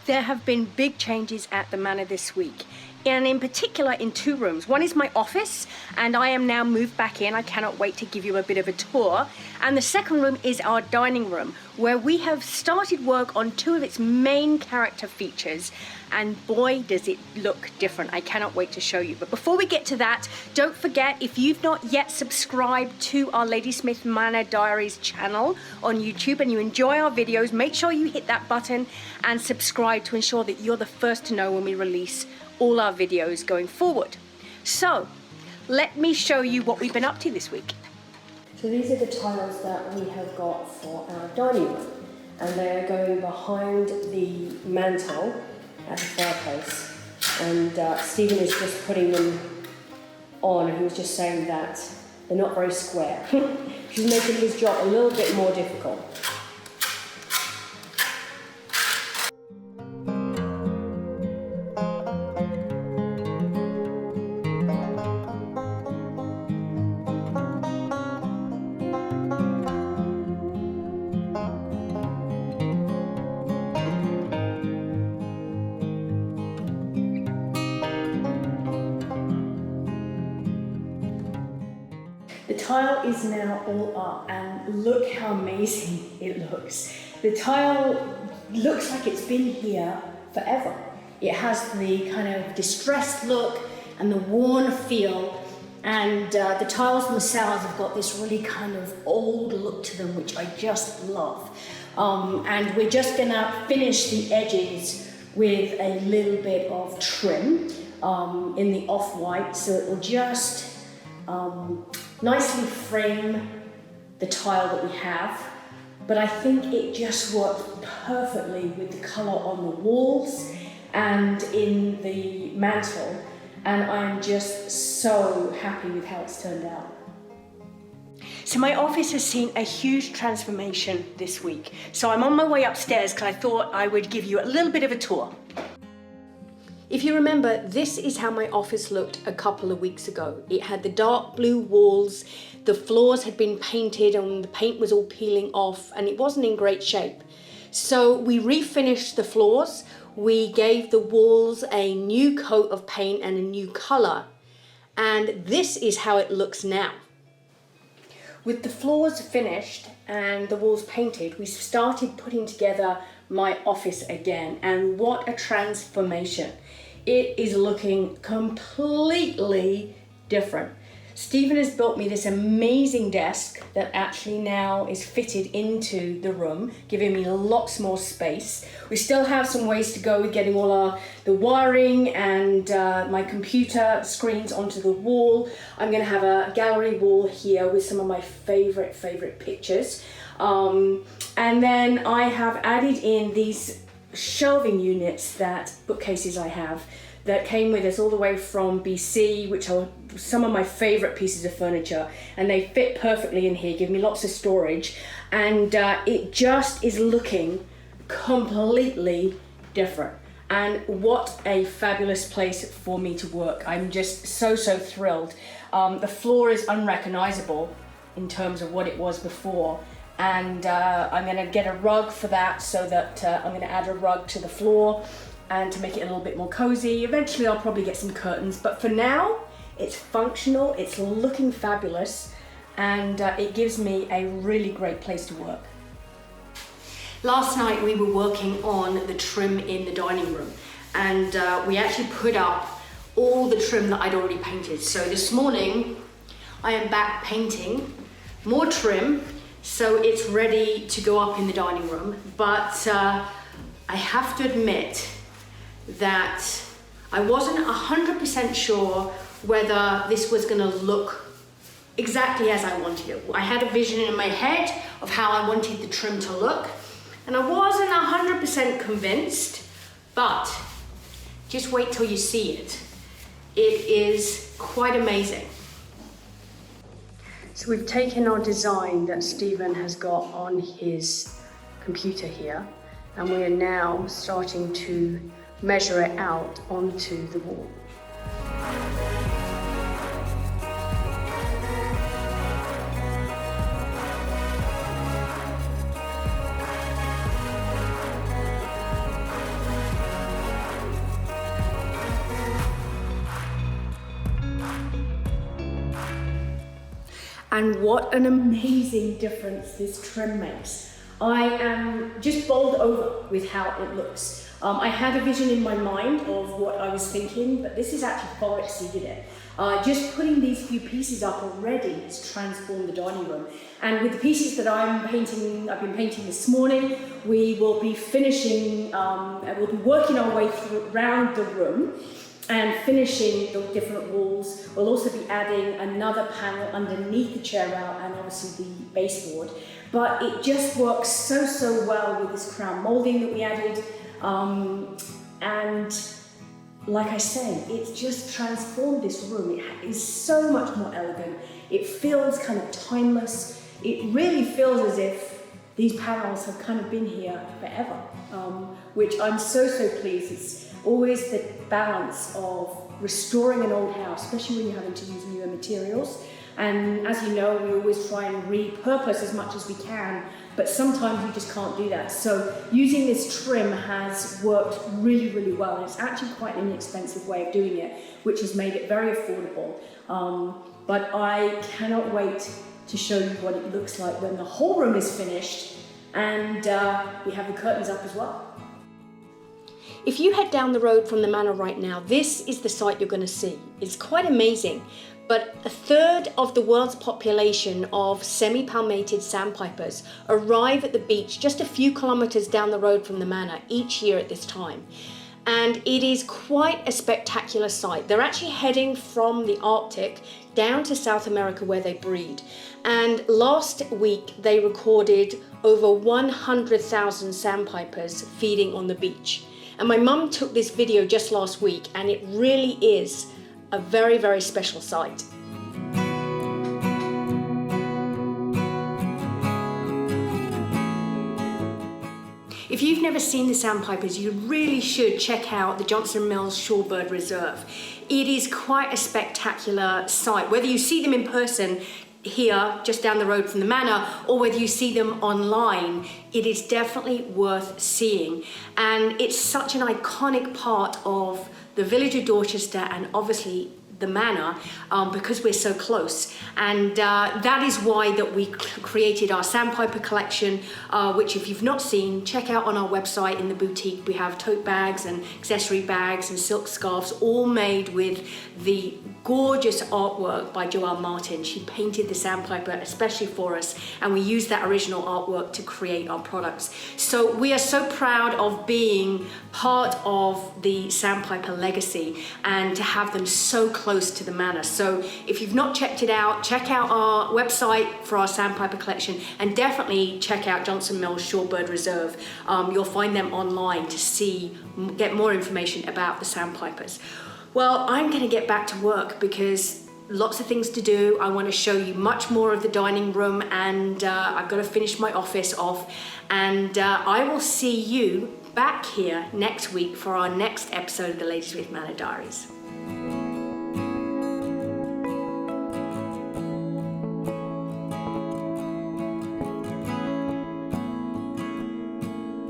There have been big changes at the Manor this week, and in particular in two rooms. One is my office, and I am now moved back in. I cannot wait to give you a bit of a tour. And the second room is our dining room, where we have started work on two of its main character features, and boy does it look different. I cannot wait to show you. But before we get to that, don't forget, if you've not yet subscribed to our Ladysmith Manor Diaries channel on YouTube and you enjoy our videos, make sure you hit that button and subscribe to ensure that you're the first to know when we release all our videos going forward. So let me show you what we've been up to this week. So these are the tiles that we have got for our dining room, and they are going behind the mantle at the fireplace, and Stephen is just putting them on, and he was just saying that they're not very square. She's making his job a little bit more difficult. The tile is now all up, and look how amazing it looks. The tile looks like it's been here forever. It has the kind of distressed look and the worn feel, and the tiles themselves have got this really kind of old look to them, which I just love. And we're just gonna finish the edges with a little bit of trim in the off-white, so it will just nicely frame the tile that we have, but I think it just works perfectly with the colour on the walls and in the mantle, and I'm just so happy with how it's turned out. So my office has seen a huge transformation this week, so I'm on my way upstairs because I thought I would give you a little bit of a tour. If you remember, this is how my office looked a couple of weeks ago. It had the dark blue walls, the floors had been painted and the paint was all peeling off, and it wasn't in great shape. So we refinished the floors, we gave the walls a new coat of paint and a new colour, and this is how it looks now. With the floors finished and the walls painted, we started putting together my office again, and what a transformation. It is looking completely different. Stephen has built me this amazing desk that actually now is fitted into the room, giving me lots more space. We still have some ways to go with getting all the wiring and my computer screens onto the wall. I'm gonna have a gallery wall here with some of my favorite pictures. And then I have added in these shelving units, that bookcases I have, that came with us all the way from BC, which are some of my favorite pieces of furniture, and they fit perfectly in here, give me lots of storage, and it just is looking completely different. And what a fabulous place for me to work. I'm just so thrilled. The floor is unrecognizable in terms of what it was before, and I'm gonna get a rug for that, so that I'm gonna add a rug to the floor and to make it a little bit more cozy. Eventually I'll probably get some curtains, but for now it's functional, it's looking fabulous, and it gives me a really great place to work. Last night we were working on the trim in the dining room, and we actually put up all the trim that I'd already painted. So this morning I am back painting more trim, so it's ready to go up in the dining room. But I have to admit that I wasn't 100% sure whether this was gonna look exactly as I wanted it. I had a vision in my head of how I wanted the trim to look, and I wasn't 100% convinced, but just wait till you see it. It is quite amazing. So we've taken our design that Stephen has got on his computer here, and we are now starting to measure it out onto the wall. and what an amazing difference this trim makes. I am just bowled over with how it looks. I had a vision in my mind of what I was thinking, but this has actually far exceeded it. Just putting these few pieces up already has transformed the dining room. And with the pieces that I've been painting this morning, we will be finishing, we'll be working our way around the room and finishing the different walls. We'll also be adding another panel underneath the chair rail and obviously the baseboard. But it just works so well with this crown molding that we added. And like I say, it's just transformed this room. It is so much more elegant. It feels kind of timeless. It really feels as if these panels have kind of been here forever, which I'm so pleased. It's always the balance of restoring an old house, especially when you're having to use newer materials. And as you know, we always try and repurpose as much as we can, but sometimes you just can't do that. So using this trim has worked really well, and it's actually quite an inexpensive way of doing it, which has made it very affordable. But I cannot wait to show you what it looks like when the whole room is finished and we have the curtains up as well. If you head down the road from the manor right now, this is the sight you're going to see. It's quite amazing. But a third of the world's population of semipalmated sandpipers arrive at the beach just a few kilometers down the road from the manor each year at this time. And it is quite a spectacular sight. They're actually heading from the Arctic down to South America where they breed. And last week they recorded over 100,000 sandpipers feeding on the beach. And my mum took this video just last week, and it really is a very special sight. If you've never seen the Sandpipers, you really should check out the Johnson Mills Shorebird Reserve. It is quite a spectacular sight, whether you see them in person here just down the road from the manor or whether you see them online. It is definitely worth seeing, and it's such an iconic part of the village of Dorchester and obviously the manor, because we're so close. And that is why that we created our Sandpiper collection, which if you've not seen, check out on our website in the boutique. We have tote bags and accessory bags and silk scarves, all made with the gorgeous artwork by Joelle Martin. She painted the Sandpiper especially for us, and we used that original artwork to create our products. So we are so proud of being part of the Sandpiper legacy and to have them so close to the manor. So if you've not checked it out, check out our website for our Sandpiper collection, and definitely check out Johnson Mills Shorebird Reserve. You'll find them online to get more information about the Sandpipers. Well, I'm going to get back to work because lots of things to do. I want to show you much more of the dining room, and I've got to finish my office off, and I will see you back here next week for our next episode of the Ladies with Manor Diaries.